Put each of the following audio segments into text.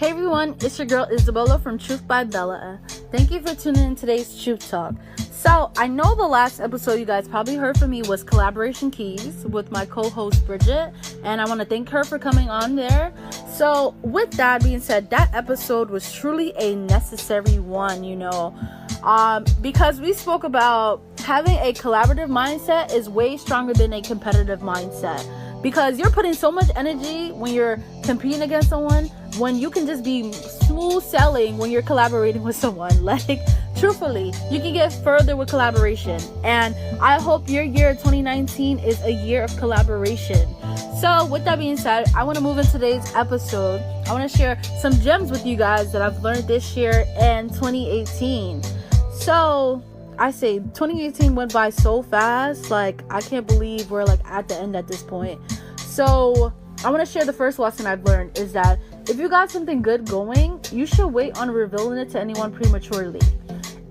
Hey everyone, it's your girl Isabella from Truth by Bella. Thank you for tuning in today's Truth Talk. So, I know the last episode you guys probably heard from me was Collaboration Keys with my co-host Bridget, and I want to thank her for coming on there. So, with that being said, that episode was truly a necessary one, because we spoke about having a collaborative mindset is way stronger than a competitive mindset. Because you're putting so much energy when you're competing against someone, when you can just be smooth sailing when you're collaborating with someone. Like, truthfully, you can get further with collaboration. And I hope your year 2019 is a year of collaboration. So with that being said, I want to move into today's episode. I want to share some gems with you guys that I've learned this year and 2018. So I say 2018 went by so fast. Like, I can't believe we're like at the end at this point. So I want to share the first lesson I've learned is that if you got something good going, you should wait on revealing it to anyone prematurely.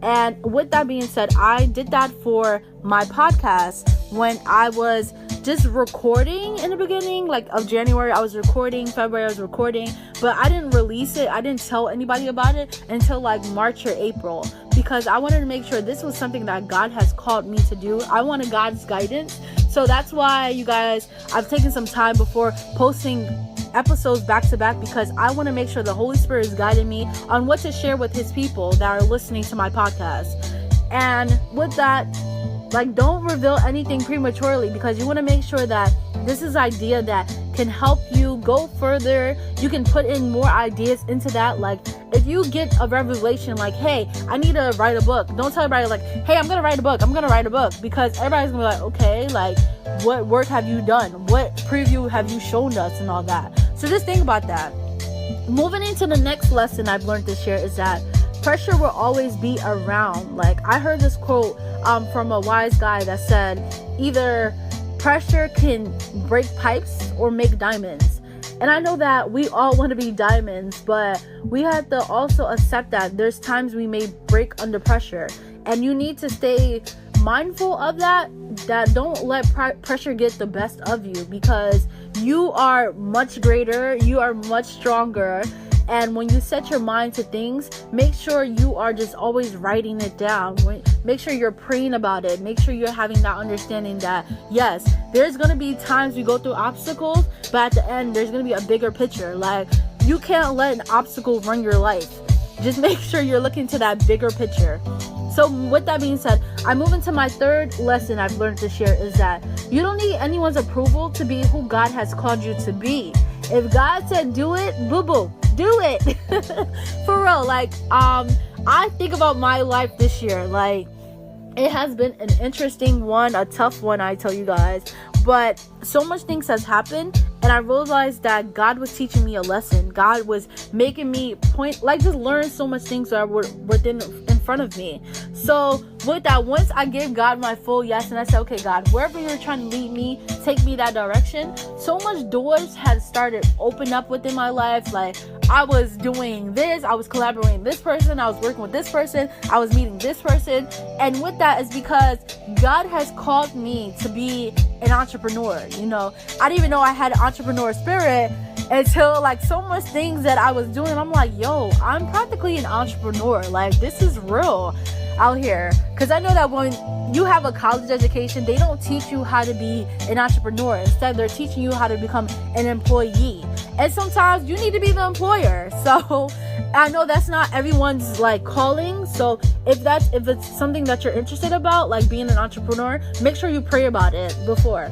And with that being said, I did that for my podcast when I was just recording in the beginning, like of January. I was recording, February I was recording, but I didn't release it. I didn't tell anybody about it until like March or April, because I wanted to make sure this was something that God has called me to do. I wanted God's guidance. So that's why, you guys, I've taken some time before posting episodes back to back, because I want to make sure the Holy Spirit is guiding me on what to share with his people that are listening to my podcast. And with that, like, don't reveal anything prematurely, because you want to make sure that this is idea that can help you go further. You can put in more ideas into that. Like, if you get a revelation like, hey, I need to write a book, don't tell everybody like, hey, I'm gonna write a book, because everybody's gonna be like, okay, like, what work have you done, what preview have you shown us, and all that. So just think about that. Moving into the next lesson I've learned this year is that pressure will always be around. Like, I heard this quote from a wise guy that said, either pressure can break pipes or make diamonds. And I know that we all want to be diamonds, but we have to also accept that there's times we may break under pressure, and you need to stay mindful of that don't let pressure get the best of you, because you are much greater, you are much stronger. And when you set your mind to things, make sure you are just always writing it down. Make sure you're praying about it. Make sure you're having that understanding that, yes, there's going to be times we go through obstacles, but at the end, there's going to be a bigger picture. Like, you can't let an obstacle run your life. Just make sure you're looking to that bigger picture. So with that being said, I move into my third lesson I've learned this year is that you don't need anyone's approval to be who God has called you to be. If God said do it, boo-boo, do it. For real. Like, I think about my life this year. Like, it has been an interesting one, a tough one, I tell you guys. But so much things has happened, and I realized that God was teaching me a lesson. God was making me just learn so much things that were in front of me. So with that, once I gave God my full yes, and I said, okay, God, wherever you're trying to lead me, take me that direction, so much doors had started open up within my life. Like, I was doing this, I was collaborating with this person, I was working with this person, I was meeting this person. And with that is because God has called me to be an entrepreneur. I didn't even know I had an entrepreneur spirit until like so much things that I was doing. I'm like, yo, I'm practically an entrepreneur. Like, this is real out here. Because I know that when you have a college education, they don't teach you how to be an entrepreneur. Instead, they're teaching you how to become an employee. And sometimes you need to be the employer. So I know that's not everyone's like calling. So if it's something that you're interested about, like being an entrepreneur, make sure you pray about it before.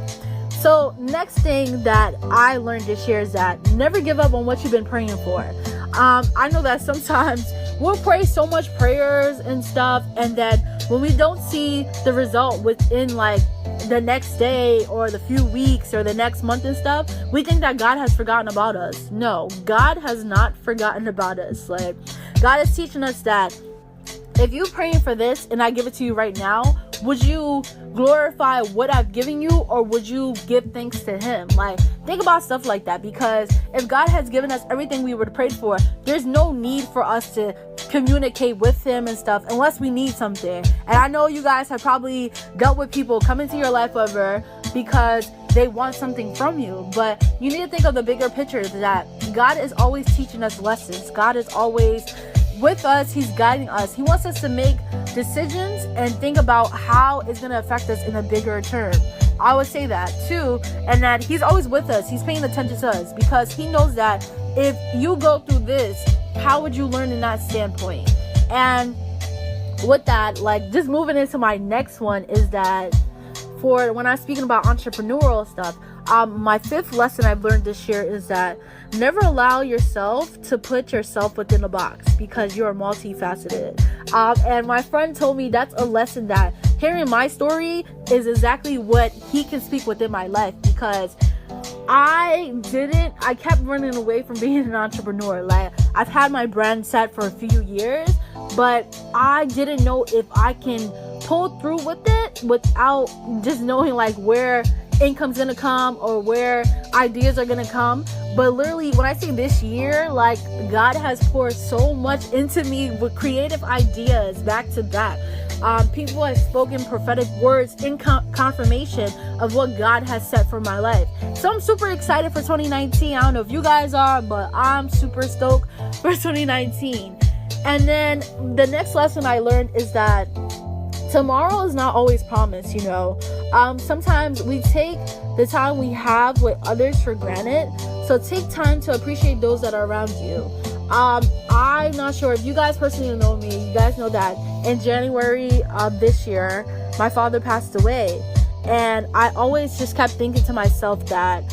So next thing that I learned this year is that never give up on what you've been praying for. I know that sometimes we'll pray so much prayers and stuff, and then when we don't see the result within like the next day or the few weeks or the next month and stuff, we think that God has forgotten about us. No, God has not forgotten about us. Like, God is teaching us that if you're praying for this and I give it to you right now, would you glorify what I've given you, or would you give thanks to him? Like, think about stuff like that, because if God has given us everything we would pray for, there's no need for us to communicate with him and stuff unless we need something. And I know you guys have probably dealt with people come into your life ever because they want something from you. But you need to think of the bigger picture, that God is always teaching us lessons. God is always with us. He's guiding us. He wants us to make decisions and think about how it's going to affect us in a bigger term. I would say that too, and that he's always with us. He's paying attention to us because he knows that if you go through this, how would you learn in that standpoint? And with that, like, just moving into my next one is that for when I'm speaking about entrepreneurial stuff, my fifth lesson I've learned this year is that never allow yourself to put yourself within a box, because you're multifaceted. And my friend told me that's a lesson that hearing my story is exactly what he can speak within my life, because I kept running away from being an entrepreneur. Like, I've had my brand set for a few years, but I didn't know if I can pull through with it without just knowing like where income's gonna come or where ideas are gonna come. But literally, when I say this year, like, God has poured so much into me with creative ideas back to back. People have spoken prophetic words in confirmation of what God has set for my life. So I'm super excited for 2019. I don't know if you guys are, but I'm super stoked for 2019. And then the next lesson I learned is that tomorrow is not always promised, you know. Sometimes we take the time we have with others for granted. So take time to appreciate those that are around you. I'm not sure if you guys personally know me. You guys know that in January of this year, my father passed away. And I always just kept thinking to myself that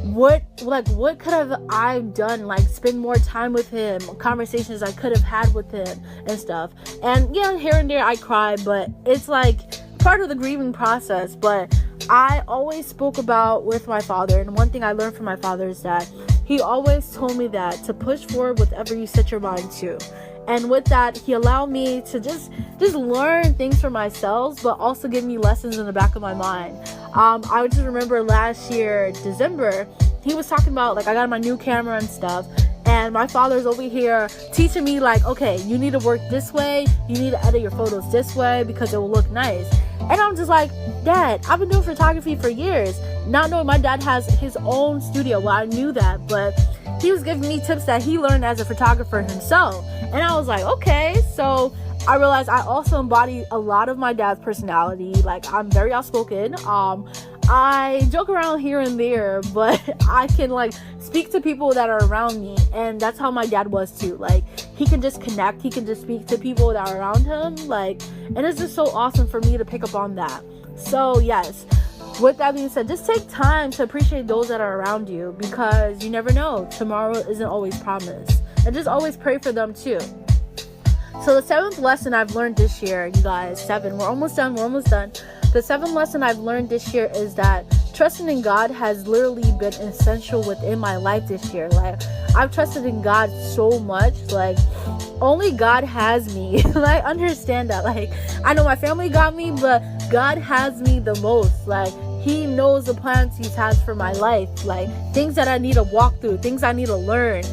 what could have I done? Like, spend more time with him, conversations I could have had with him and stuff. And yeah, here and there I cried, but it's like part of the grieving process. But I always spoke about with my father, and one thing I learned from my father is that he always told me that to push forward with whatever you set your mind to. And with that, he allowed me to just learn things for myself, but also give me lessons in the back of my mind. I just remember last year, December, he was talking about, like, I got my new camera and stuff, and my father's over here teaching me, like, okay, you need to work this way, you need to edit your photos this way because it will look nice. And I'm just like, Dad, I've been doing photography for years, not knowing my dad has his own studio. Well, I knew that, but he was giving me tips that he learned as a photographer himself. And I was like, okay. So I realized I also embody a lot of my dad's personality. Like, I'm very outspoken. I joke around here and there, but I can, like, speak to people that are around me. And that's how my dad was too. Like, he can just connect. He can just speak to people that are around him. Like, and it's just so awesome for me to pick up on that. So yes, with that being said, just take time to appreciate those that are around you, because you never know. Tomorrow isn't always promised. And just always pray for them too. So the seventh lesson I've learned this year, you guys, we're almost done. The seventh lesson I've learned this year is that trusting in God has literally been essential within my life this year. Like, I've trusted in God so much. Like, only God has me. I understand that. Like, I know my family got me, but God has me the most. Like, he knows the plans he has for my life. Like, things that I need to walk through, things I need to learn,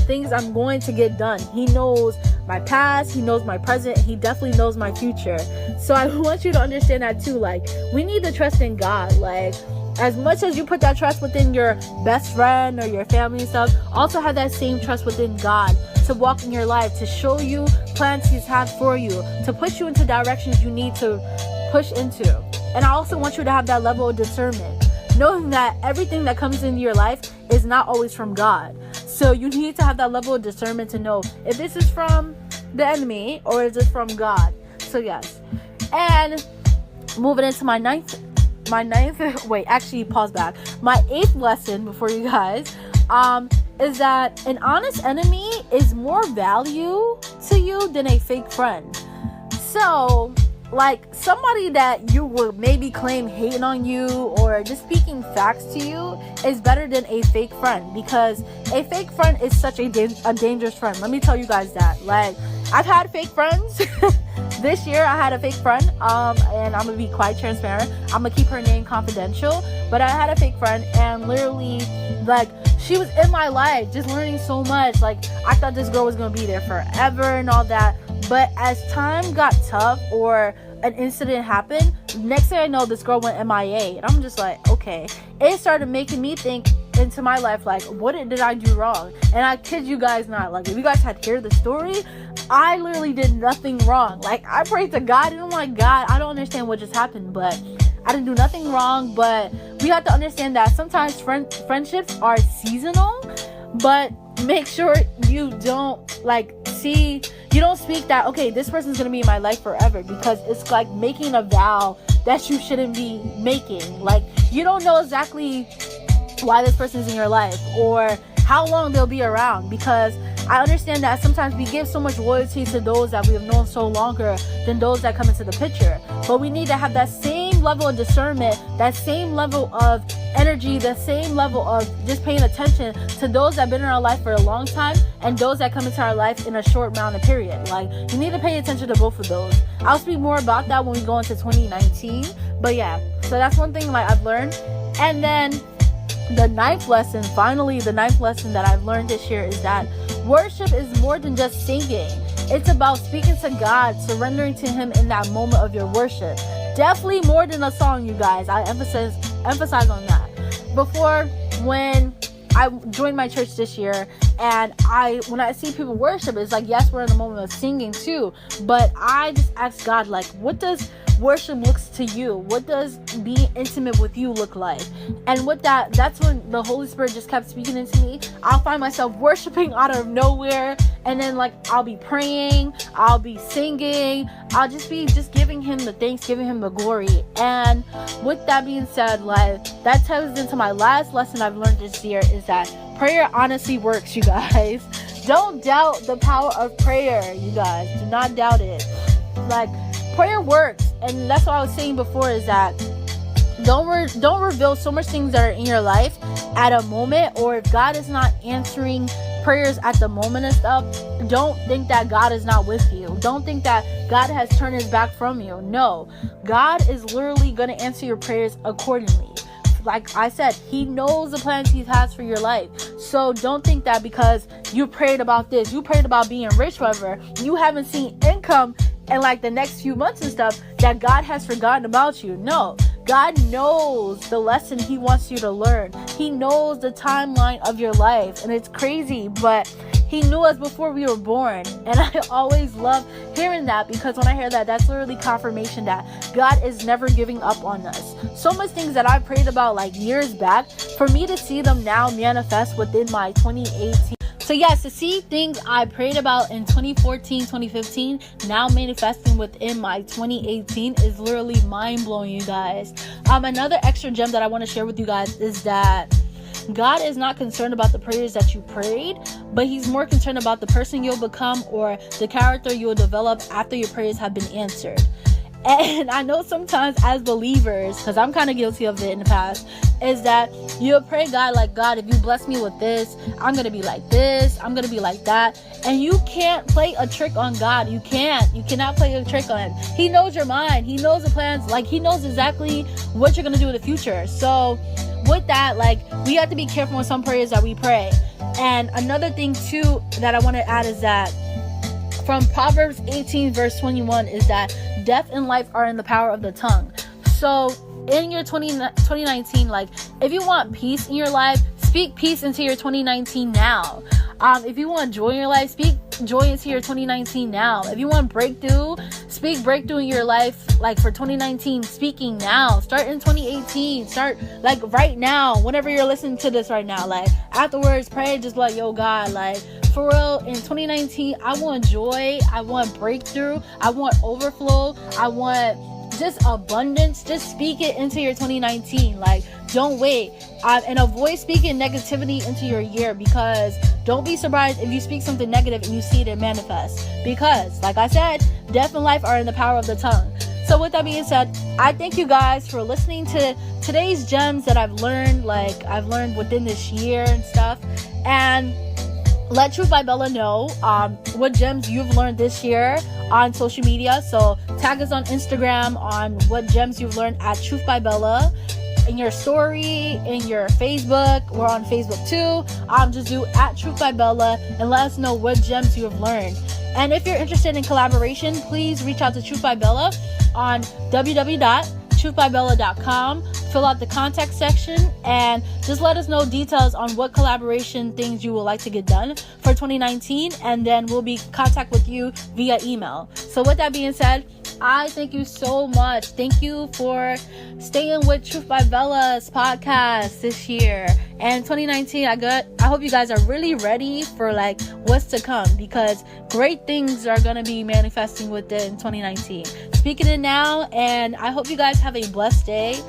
things I'm going to get done. He knows my past, he knows my present, he definitely knows my future. So I want you to understand that too. Like, we need to trust in God. Like, as much as you put that trust within your best friend or your family and stuff, also have that same trust within God to walk in your life, to show you plans he's had for you, to push you into directions you need to push into. And I also want you to have that level of discernment, knowing that everything that comes into your life is not always from God. So you need to have that level of discernment to know if this is from the enemy or is it from God. So yes. And moving into my eighth lesson before you guys, is that an honest enemy is more value to you than a fake friend. So, like, somebody that you would maybe claim hating on you or just speaking facts to you is better than a fake friend, because a fake friend is such a dangerous friend. Let me tell you guys that. Like, I've had fake friends. This year I had a fake friend, and I'm gonna be quite transparent. I'm gonna keep her name confidential, but I had a fake friend, and literally, like, she was in my life just learning so much. Like, I thought this girl was gonna be there forever and all that. But as time got tough or an incident happened, Next thing I know, this girl went MIA, and I'm just like, okay. It started making me think into my life, like, what did I do wrong? And I kid you guys not, like, if you guys had to hear the story, I literally did nothing wrong. Like, I prayed to God, and I'm like, God, I don't understand what just happened, but I didn't do nothing wrong. But we have to understand that sometimes friendships are seasonal, but make sure you don't, like, you don't speak that, okay, this person's gonna be in my life forever, because it's like making a vow that you shouldn't be making. Like, you don't know exactly why this person's in your life or how long they'll be around, because I understand that sometimes we give so much loyalty to those that we have known so longer than those that come into the picture. But we need to have that same level of discernment, that same level of energy, the same level of just paying attention to those that have been in our life for a long time and those that come into our life in a short amount of period. Like, you need to pay attention to both of those. I'll speak more about that when we go into 2019. But yeah, so that's one thing like I've learned. And then the ninth lesson that I've learned this year is that worship is more than just singing. It's about speaking to God, surrendering to Him in that moment of your worship. Definitely more than a song, you guys. I emphasize on that. Before, when I joined my church this year, and when I see people worship, it's like, yes, we're in the moment of singing too, but I just ask God, like, what does worship looks to you? What does being intimate with you look like? And with that's when the Holy Spirit just kept speaking into me. I'll find myself worshiping out of nowhere, and then like I'll be praying, I'll be singing, I'll just be giving Him the thanks, giving Him the glory. And with that being said, like, that ties into my last lesson I've learned this year, is that prayer honestly works, you guys. Don't doubt the power of prayer, you guys. Do not doubt it. Like, prayer works. And that's what I was saying before, is that don't reveal so much things that are in your life at a moment, or if God is not answering prayers at the moment and stuff, don't think that God is not with you. Don't think that God has turned His back from you. No, God is literally going to answer your prayers accordingly. Like I said, He knows the plans He has for your life. So don't think that because you prayed about this, you prayed about being rich, whatever, you haven't seen income in like the next few months and stuff, that God has forgotten about you. No, God knows the lesson He wants you to learn. He knows the timeline of your life, and it's crazy, but He knew us before we were born. And I always love hearing that, because when I hear that, that's literally confirmation that God is never giving up on us. So much things that I prayed about like years back, for me to see them now manifest within my 2018. So yes, to see things I prayed about in 2014, 2015, now manifesting within my 2018 is literally mind-blowing, you guys. Another extra gem that I want to share with you guys is that God is not concerned about the prayers that you prayed, but He's more concerned about the person you'll become, or the character you'll develop after your prayers have been answered. And I know sometimes as believers, because I'm kind of guilty of it in the past, is that you'll pray God, like, God, if you bless me with this, I'm going to be like this, I'm going to be like that. And you can't play a trick on God. You cannot play a trick on Him. He knows your mind. He knows the plans. Like, He knows exactly what you're going to do in the future. So with that, like, we have to be careful with some prayers that we pray. And another thing too that I want to add is that from Proverbs 18 verse 21 is that death and life are in the power of the tongue. So in your 2019, like, if you want peace in your life, speak peace into your 2019 now. If you want joy in your life, speak joy into your 2019 now. If you want breakthrough, speak breakthrough in your life, like for 2019, speaking now. Start in 2018. Start like right now, whenever you're listening to this right now. Like afterwards, pray, just like, yo, God, like, for real, in 2019, I want joy, I want breakthrough, I want overflow, I want just abundance. Just speak it into your 2019. Like, don't wait. And avoid speaking negativity into your year, because don't be surprised if you speak something negative and you see it manifest. Because, like I said, death and life are in the power of the tongue. So with that being said, I thank you guys for listening to today's gems that I've learned within this year and stuff. And let Truth by Bella know what gems you've learned this year on social media. So tag us on Instagram on what gems you've learned at Truth by Bella. In your story, in your Facebook, we're on Facebook too. Just do at Truth by Bella and let us know what gems you have learned. And if you're interested in collaboration, please reach out to Truth by Bella on www.truthbybella.com. truthbybella.com, fill out the contact section, and just let us know details on what collaboration things you would like to get done for 2019, and then we'll be in contact with you via email. So with that being said, I thank you so much. Thank you for staying with Truth by Bella's podcast this year. And 2019, I hope you guys are really ready for like what's to come, because great things are going to be manifesting with it in 2019. Speaking it now, and I hope you guys have a blessed day.